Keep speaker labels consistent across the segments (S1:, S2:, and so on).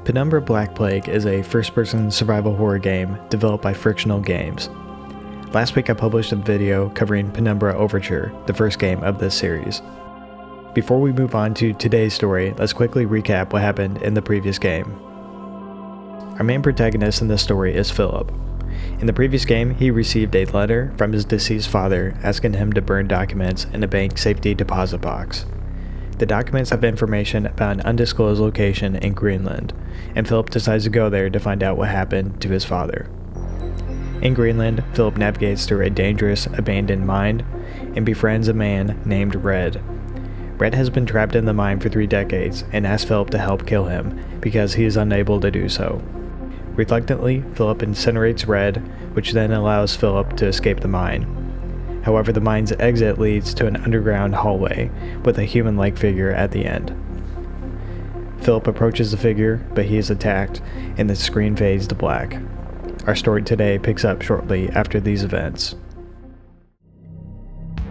S1: Penumbra Black Plague is a first-person survival horror game developed by Frictional Games. Last week I published a video covering Penumbra Overture, the first game of this series. Before we move on to today's story, let's quickly recap what happened in the previous game. Our main protagonist in this story is Philip. In the previous game, he received a letter from his deceased father asking him to burn documents in a bank safety deposit box. The documents have information about an undisclosed location in Greenland, and Philip decides to go there to find out what happened to his father. In Greenland, Philip navigates through a dangerous, abandoned mine and befriends a man named Red. Red has been trapped in the mine for 3 decades and asks Philip to help kill him because he is unable to do so. Reluctantly, Philip incinerates Red, which then allows Philip to escape the mine. However, the mine's exit leads to an underground hallway with a human-like figure at the end. Philip approaches the figure, but he is attacked, and the screen fades to black. Our story today picks up shortly after these events.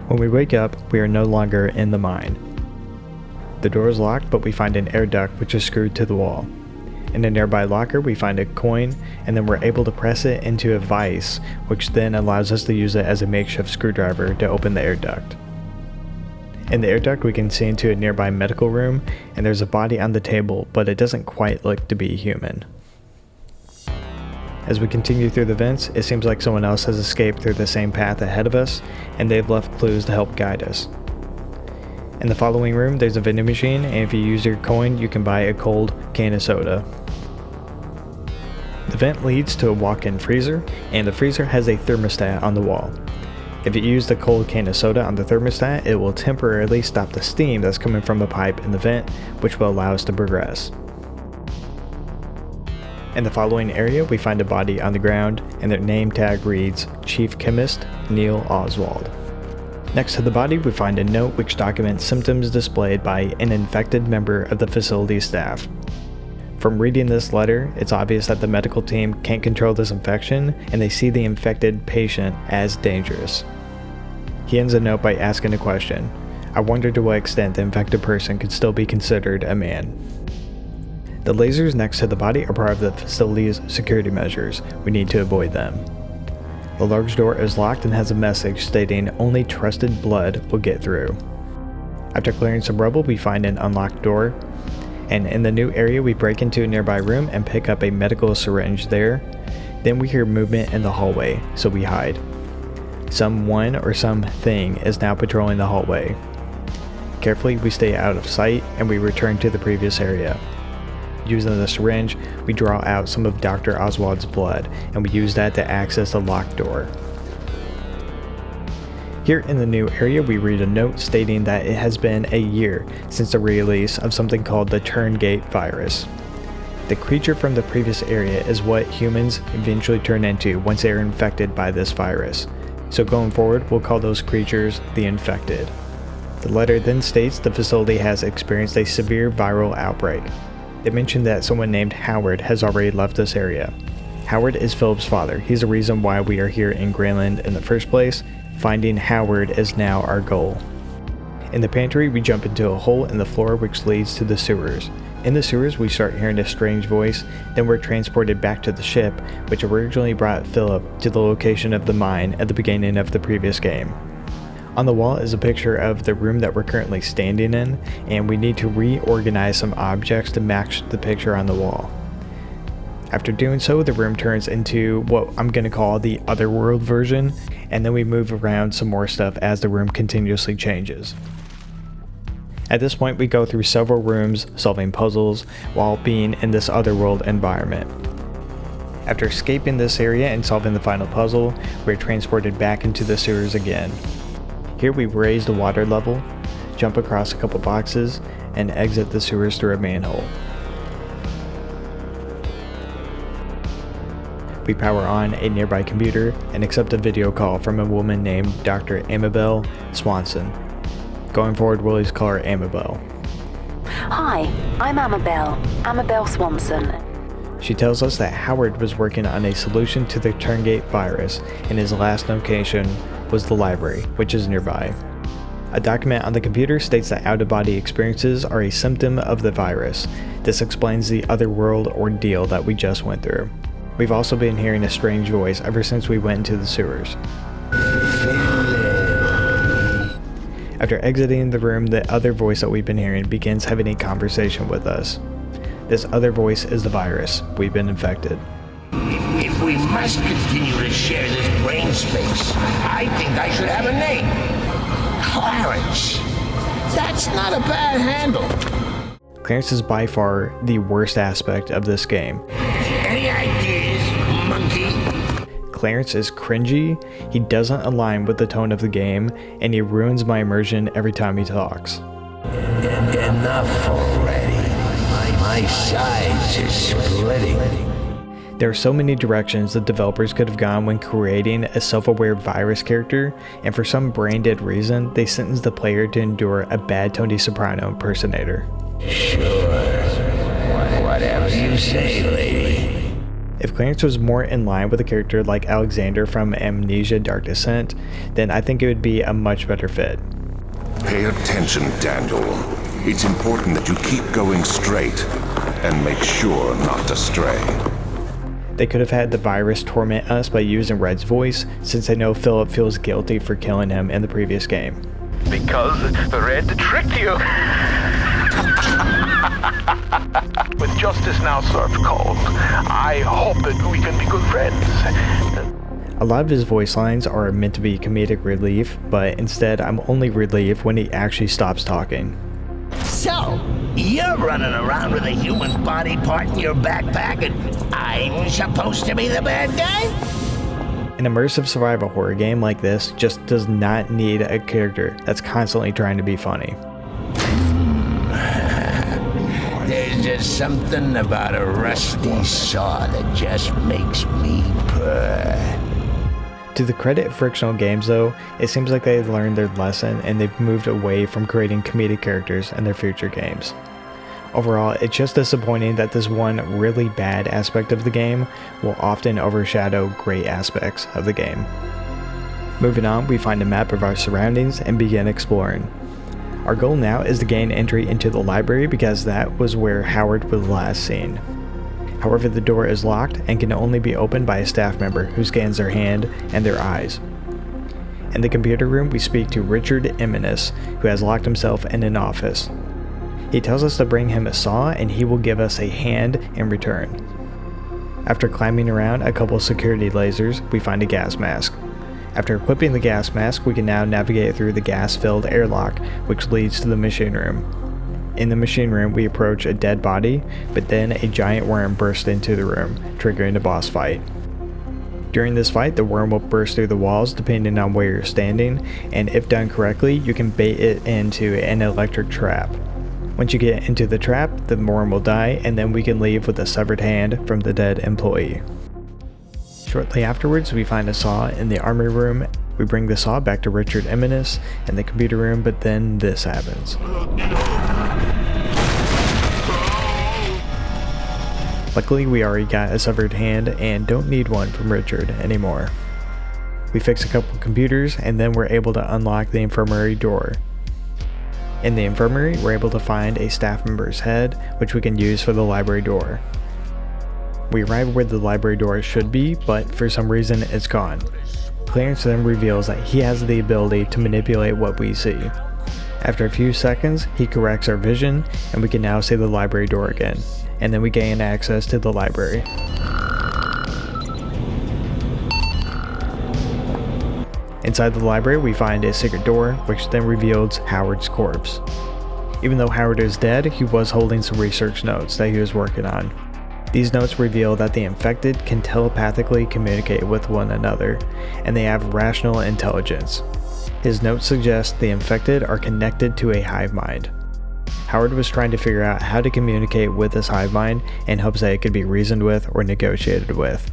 S1: When we wake up, we are no longer in the mine. The door is locked, but we find an air duct which is screwed to the wall. In a nearby locker, we find a coin, and then we're able to press it into a vise, which then allows us to use it as a makeshift screwdriver to open the air duct. In the air duct, we can see into a nearby medical room, and there's a body on the table, but it doesn't quite look to be human. As we continue through the vents, it seems like someone else has escaped through the same path ahead of us, and they've left clues to help guide us. In the following room, there's a vending machine, and if you use your coin, you can buy a cold can of soda. The vent leads to a walk-in freezer, and the freezer has a thermostat on the wall. If you use the cold can of soda on the thermostat, it will temporarily stop the steam that's coming from the pipe in the vent, which will allow us to progress. In the following area, we find a body on the ground, and their name tag reads Chief Chemist Neil Oswald. Next to the body, we find a note which documents symptoms displayed by an infected member of the facility staff. From reading this letter, it's obvious that the medical team can't control this infection, and they see the infected patient as dangerous. He ends the note by asking a question. I wonder to what extent the infected person could still be considered a man. The lasers next to the body are part of the facility's security measures. We need to avoid them. The large door is locked and has a message stating only trusted blood will get through. After clearing some rubble, we find an unlocked door, and in the new area we break into a nearby room and pick up a medical syringe there. Then we hear movement in the hallway, so we hide. Someone or something is now patrolling the hallway. Carefully, we stay out of sight and we return to the previous area. Using the syringe, we draw out some of Dr. Oswald's blood, and we use that to access the locked door. Here in the new area, we read a note stating that it has been a year since the release of something called the Turngate virus. The creature from the previous area is what humans eventually turn into once they are infected by this virus. So going forward, we'll call those creatures the infected. The letter then states the facility has experienced a severe viral outbreak. They mentioned that someone named Howard has already left this area. Howard is Philip's father. He's the reason why we are here in Greenland in the first place. Finding Howard is now our goal. In the pantry, we jump into a hole in the floor which leads to the sewers. In the sewers, we start hearing a strange voice, then we're transported back to the ship, which originally brought Philip to the location of the mine at the beginning of the previous game. On the wall is a picture of the room that we're currently standing in, and we need to reorganize some objects to match the picture on the wall. After doing so, the room turns into what I'm going to call the Otherworld version, and then we move around some more stuff as the room continuously changes. At this point, we go through several rooms solving puzzles while being in this Otherworld environment. After escaping this area and solving the final puzzle, we're transported back into the sewers again. Here we raise the water level, jump across a couple boxes, and exit the sewers through a manhole. We power on a nearby computer and accept a video call from a woman named Dr. Amabel Swanson. Going forward, we'll just call her Amabel.
S2: Hi, I'm Amabel Swanson.
S1: She tells us that Howard was working on a solution to the Turngate virus, and his last location was the library, which is nearby. A document on the computer states that out-of-body experiences are a symptom of the virus. This explains the otherworld ordeal that we just went through. We've also been hearing a strange voice ever since we went into the sewers. After exiting the room, the other voice that we've been hearing begins having a conversation with us. This other voice is the virus. We've been infected.
S3: If we must continue to share this brain space, I think I should have a name. Clarence. That's not a bad handle.
S1: Clarence is by far the worst aspect of this game.
S3: Any ideas, monkey?
S1: Clarence is cringy, he doesn't align with the tone of the game, and he ruins my immersion every time he talks.
S3: Enough already. My sides is splitting.
S1: There are so many directions the developers could have gone when creating a self-aware virus character, and for some brain-dead reason, they sentenced the player to endure a bad Tony Soprano impersonator.
S3: Sure. Whatever you say, lady.
S1: If Clarence was more in line with a character like Alexander from Amnesia Dark Descent, then I think it would be a much better fit.
S4: Pay attention, Daniel. It's important that you keep going straight and make sure not to stray.
S1: They could have had the virus torment us by using Red's voice, since they know Philip feels guilty for killing him in the previous game.
S5: Because Red tricked you. With justice now served cold, I hope that we can be good friends.
S1: A lot of his voice lines are meant to be comedic relief, but instead I'm only relieved when he actually stops talking.
S3: So, you're running around with a human body part in your backpack and I'm supposed to be the bad guy?
S1: An immersive survival horror game like this just does not need a character that's constantly trying to be funny.
S3: There's just something about a rusty saw that just makes me purr.
S1: To the credit of Frictional Games though, it seems like they've learned their lesson and they've moved away from creating comedic characters in their future games. Overall, it's just disappointing that this one really bad aspect of the game will often overshadow great aspects of the game. Moving on, we find a map of our surroundings and begin exploring. Our goal now is to gain entry into the library because that was where Howard was last seen. However, the door is locked and can only be opened by a staff member who scans their hand and their eyes. In the computer room, we speak to Richard Eminis, who has locked himself in an office. He tells us to bring him a saw and he will give us a hand in return. After climbing around a couple of security lasers, we find a gas mask. After equipping the gas mask, we can now navigate through the gas-filled airlock, which leads to the machine room. In the machine room, we approach a dead body, but then a giant worm bursts into the room, triggering a boss fight. During this fight, the worm will burst through the walls depending on where you're standing, and if done correctly, you can bait it into an electric trap. Once you get into the trap, the worm will die, and then we can leave with a severed hand from the dead employee. Shortly afterwards, we find a saw in the armory room. We bring the saw back to Richard Eminis in the computer room, but then this happens. Luckily, we already got a severed hand and don't need one from Richard anymore. We fix a couple computers and then we're able to unlock the infirmary door. In the infirmary, we're able to find a staff member's head, which we can use for the library door. We arrive where the library door should be, but for some reason it's gone. Clarence then reveals that he has the ability to manipulate what we see. After a few seconds, he corrects our vision and we can now see the library door again, and then we gain access to the library. Inside the library, we find a secret door, which then reveals Howard's corpse. Even though Howard is dead, he was holding some research notes that he was working on. These notes reveal that the infected can telepathically communicate with one another, and they have rational intelligence. His notes suggest the infected are connected to a hive mind. Howard was trying to figure out how to communicate with this hive mind in hopes that it could be reasoned with or negotiated with.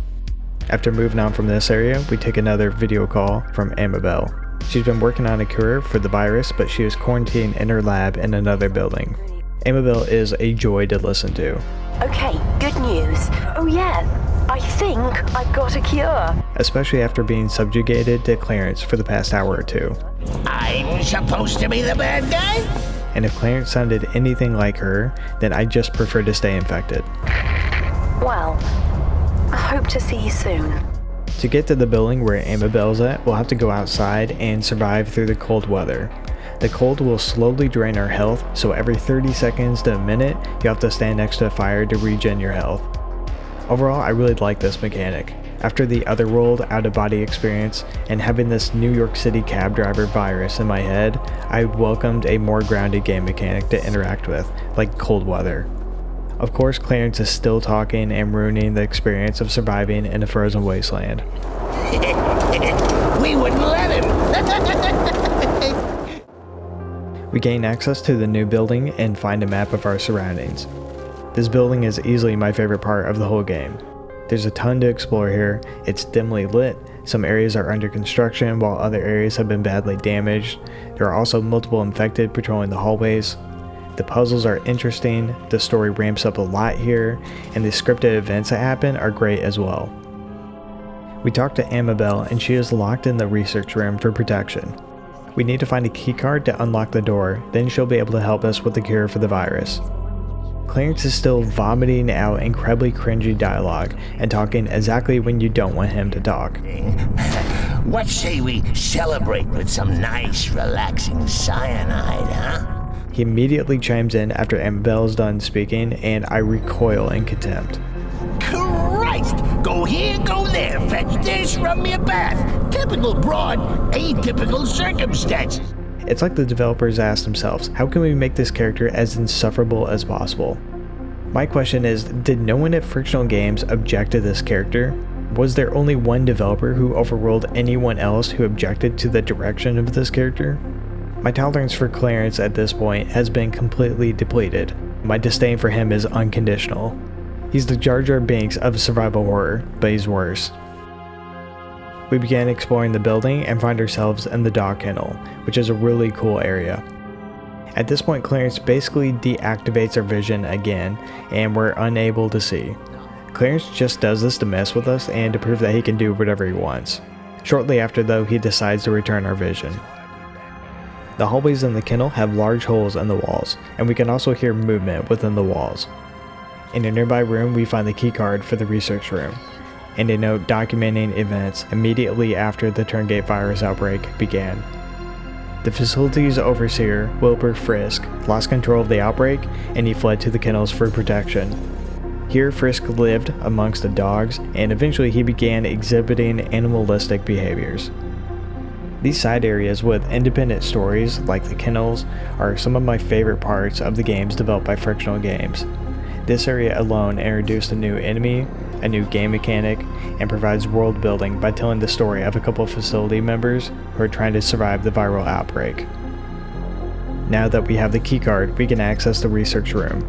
S1: After moving on from this area, we take another video call from Amabel. She's been working on a cure for the virus, but she was quarantined in her lab in another building. Amabel is a joy to listen to.
S2: Okay, good news. Oh yeah, I think I've got a cure.
S1: Especially after being subjugated to Clarence for the past hour or two.
S3: I'm supposed to be the bad guy?
S1: And if Clarence sounded anything like her, then I just prefer to stay infected.
S2: Well, I hope to see you soon.
S1: To get to the building where Amabel's at, we'll have to go outside and survive through the cold weather. The cold will slowly drain our health, so every 30 seconds to a minute, you have to stand next to a fire to regen your health. Overall, I really like this mechanic. After the Otherworld out-of-body experience and having this New York City cab driver virus in my head, I welcomed a more grounded game mechanic to interact with, like cold weather. Of course, Clarence is still talking and ruining the experience of surviving in a frozen wasteland.
S3: We wouldn't let him.
S1: We gain access to the new building and find a map of our surroundings. This building is easily my favorite part of the whole game. There's a ton to explore here. It's dimly lit, some areas are under construction while other areas have been badly damaged. There are also multiple infected patrolling the hallways. The puzzles are interesting, the story ramps up a lot here, and the scripted events that happen are great as well. We talk to Amabel and she is locked in the research room for protection. We need to find a keycard to unlock the door, then she'll be able to help us with the cure for the virus. Clarence is still vomiting out incredibly cringy dialogue and talking exactly when you don't want him to talk.
S3: What say we celebrate with some nice, relaxing cyanide, huh?
S1: He immediately chimes in after Amabel is done speaking, and I recoil in contempt.
S3: Christ! Go here, go there, fetch this, rub me a bath. Typical broad, atypical circumstances.
S1: It's like the developers asked themselves, how can we make this character as insufferable as possible? My question is, did no one at Frictional Games object to this character? Was there only one developer who overruled anyone else who objected to the direction of this character? My tolerance for Clarence at this point has been completely depleted. My disdain for him is unconditional. He's the Jar Jar Binks of survival horror, but he's worse. We began exploring the building and find ourselves in the dog kennel, which is a really cool area. At this point, Clarence basically deactivates our vision again, and we're unable to see. Clarence just does this to mess with us and to prove that he can do whatever he wants. Shortly after though, he decides to return our vision. The hallways in the kennel have large holes in the walls, and we can also hear movement within the walls. In a nearby room, we find the keycard for the research room, and a note documenting events immediately after the Turngate virus outbreak began. The facility's overseer, Wilbur Frisk, lost control of the outbreak, and he fled to the kennels for protection. Here, Frisk lived amongst the dogs, and eventually he began exhibiting animalistic behaviors. These side areas with independent stories, like the kennels, are some of my favorite parts of the games developed by Frictional Games. This area alone introduced a new enemy, a new game mechanic, and provides world building by telling the story of a couple of facility members who are trying to survive the viral outbreak. Now that we have the keycard, we can access the research room.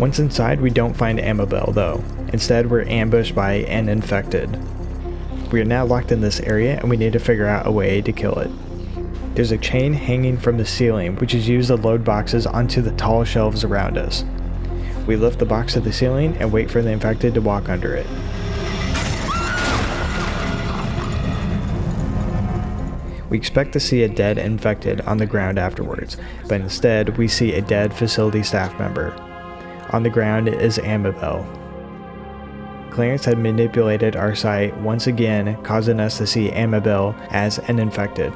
S1: Once inside, we don't find Amabel though. Instead, we're ambushed by an infected. We are now locked in this area and we need to figure out a way to kill it. There's a chain hanging from the ceiling which is used to load boxes onto the tall shelves around us. We lift the box to the ceiling and wait for the infected to walk under it. We expect to see a dead infected on the ground afterwards, but instead we see a dead facility staff member. On the ground is Amabel. Clarence had manipulated our sight once again, causing us to see Amabel as an infected.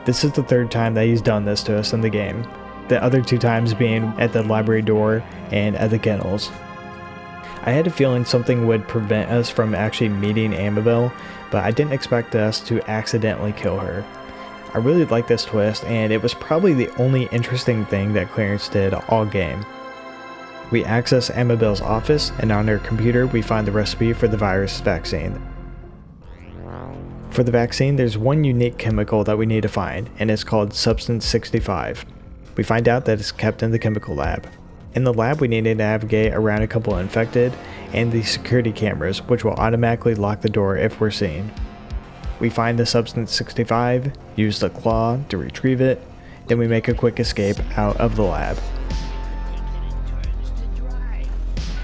S1: This is the third time that he's done this to us in the game, the other two times being at the library door and at the kennels. I had a feeling something would prevent us from actually meeting Amabel, but I didn't expect us to accidentally kill her. I really liked this twist, and it was probably the only interesting thing that Clarence did all game. We access Amabel's office, and on her computer we find the recipe for the virus vaccine. For the vaccine, there's one unique chemical that we need to find, and it's called Substance 65. We find out that it's kept in the chemical lab. In the lab, we need to navigate around a couple infected, and the security cameras, which will automatically lock the door if we're seen. We find the Substance 65, use the claw to retrieve it, then we make a quick escape out of the lab.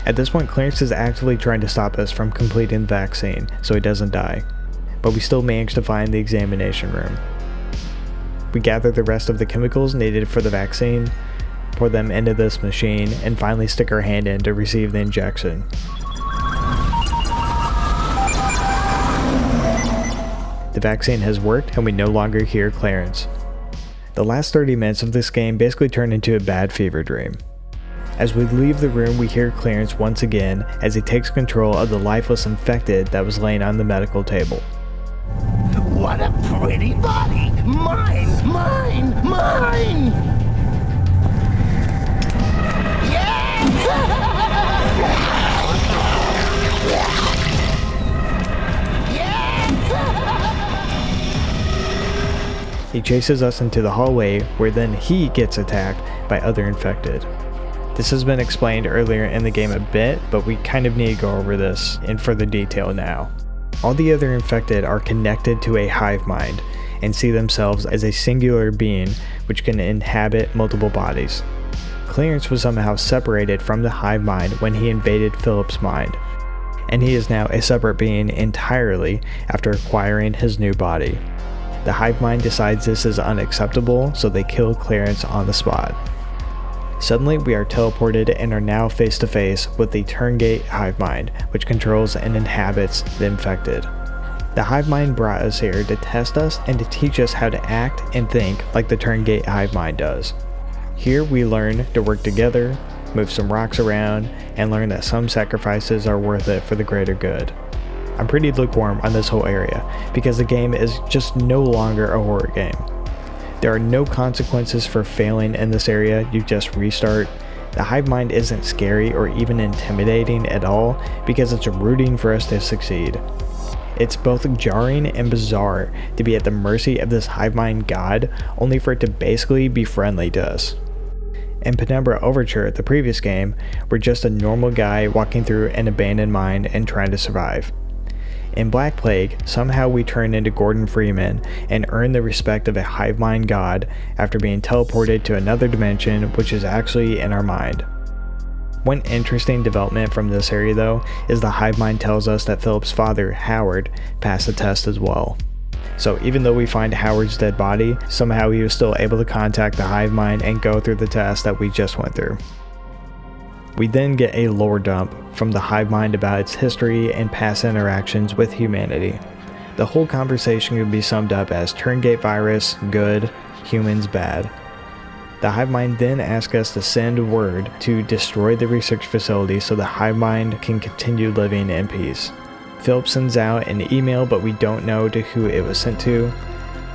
S1: At this point, Clarence is actively trying to stop us from completing the vaccine so he doesn't die, but we still manage to find the examination room. We gather the rest of the chemicals needed for the vaccine, pour them into this machine, and finally stick our hand in to receive the injection. The vaccine has worked and we no longer hear Clarence. The last 30 minutes of this game basically turned into a bad fever dream. As we leave the room, we hear Clarence once again as he takes control of the lifeless infected that was laying on the medical table.
S3: What a pretty body! Mine! Mine! Mine! Yeah!
S1: He chases us into the hallway where then he gets attacked by other infected. This has been explained earlier in the game a bit, but we kind of need to go over this in further detail now. All the other infected are connected to a hive mind and see themselves as a singular being which can inhabit multiple bodies. Clarence was somehow separated from the hive mind when he invaded Philip's mind, and he is now a separate being entirely after acquiring his new body. The hive mind decides this is unacceptable, so they kill Clarence on the spot. Suddenly we are teleported and are now face to face with the Turngate hive mind, which controls and inhabits the infected. The hive mind brought us here to test us and to teach us how to act and think like the Turngate hive mind does. Here we learn to work together, move some rocks around, and learn that some sacrifices are worth it for the greater good. I'm pretty lukewarm on this whole area because the game is just no longer a horror game. There are no consequences for failing in this area, you just restart. The hive mind isn't scary or even intimidating at all because it's rooting for us to succeed. It's both jarring and bizarre to be at the mercy of this hive mind god, only for it to basically be friendly to us. In Penumbra Overture, the previous game, we're just a normal guy walking through an abandoned mine and trying to survive. In Black Plague, somehow we turn into Gordon Freeman and earn the respect of a hive mind god after being teleported to another dimension which is actually in our mind. One interesting development from this area though is the hive mind tells us that Philip's father, Howard, passed the test as well. So even though we find Howard's dead body, somehow he was still able to contact the hive mind and go through the test that we just went through. We then get a lore dump from the hive mind about its history and past interactions with humanity. The whole conversation could be summed up as Turngate virus, good, humans bad. The hive mind then asks us to send word to destroy the research facility so the hive mind can continue living in peace. Philip sends out an email, but we don't know to who it was sent to.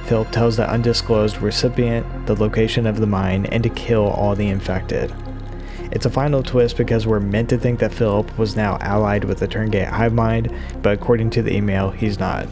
S1: Philip tells the undisclosed recipient the location of the mine and to kill all the infected. It's a final twist because we're meant to think that Philip was now allied with the Turngate hive mind, but according to the email, he's not.